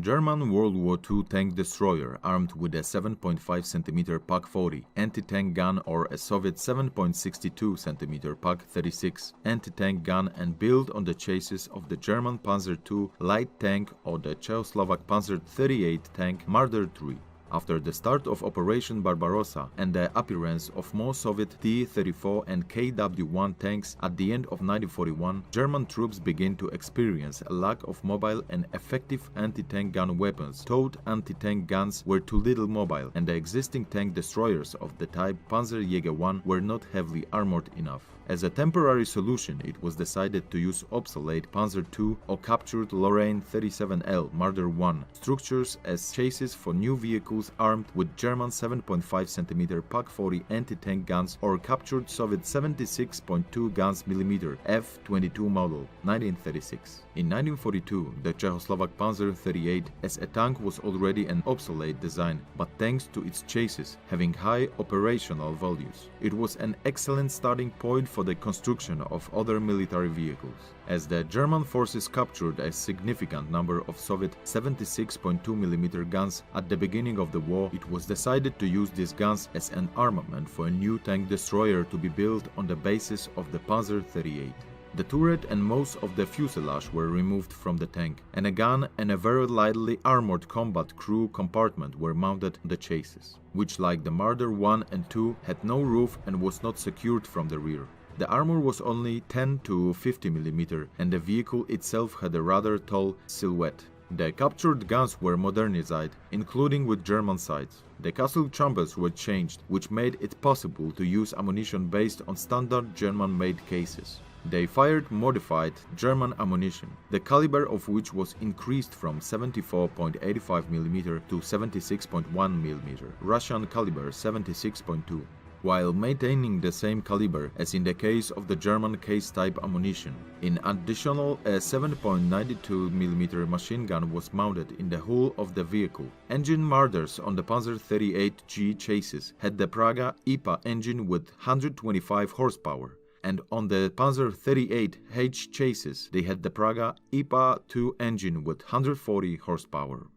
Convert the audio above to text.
German World War II tank destroyer armed with a 7.5 cm PzKpfw anti-tank gun or a Soviet 7.62 cm PzK-36 anti-tank gun and built on the chassis of the German Panzer II light tank or the Czechoslovak Panzer 38 tank Marder III. After the start of Operation Barbarossa and the appearance of more Soviet T-34 and KW-1 tanks at the end of 1941, German troops began to experience a lack of mobile and effective anti-tank gun weapons. Towed anti-tank guns were too little mobile, and the existing tank destroyers of the type Panzerjäger I were not heavily armored enough. As a temporary solution, it was decided to use obsolete Panzer II or captured Lorraine 37L Marder I structures as chassis for new vehicles armed with German 7.5 cm PzK-40 anti-tank guns or captured Soviet 76.2 guns mm F-22 model 1936. In 1942, the Czechoslovak Panzer 38 as a tank was already an obsolete design, but thanks to its chassis having high operational values, it was an excellent starting point for the construction of other military vehicles. As the German forces captured a significant number of Soviet 76.2 mm guns at the beginning of the war, it was decided to use these guns as an armament for a new tank destroyer to be built on the basis of the Panzer 38. The turret and most of the fuselage were removed from the tank, and a gun and a very lightly armored combat crew compartment were mounted on the chassis, which, like the Marder I and II, had no roof and was not secured from the rear. The armor was only 10 to 50 mm, and the vehicle itself had a rather tall silhouette. The captured guns were modernized, including with German sights. The castle chambers were changed, which made it possible to use ammunition based on standard German-made cases. They fired modified German ammunition, the caliber of which was increased from 74.85 mm to 76.1 mm, Russian caliber 76.2, while maintaining the same caliber as in the case of the German case-type ammunition. In addition, a 7.92 mm machine gun was mounted in the hull of the vehicle. Engine motors on the Panzer 38G chassis had the Praga IPA engine with 125 horsepower, and on the Panzer 38H chassis they had the Praga IPA II engine with 140 horsepower.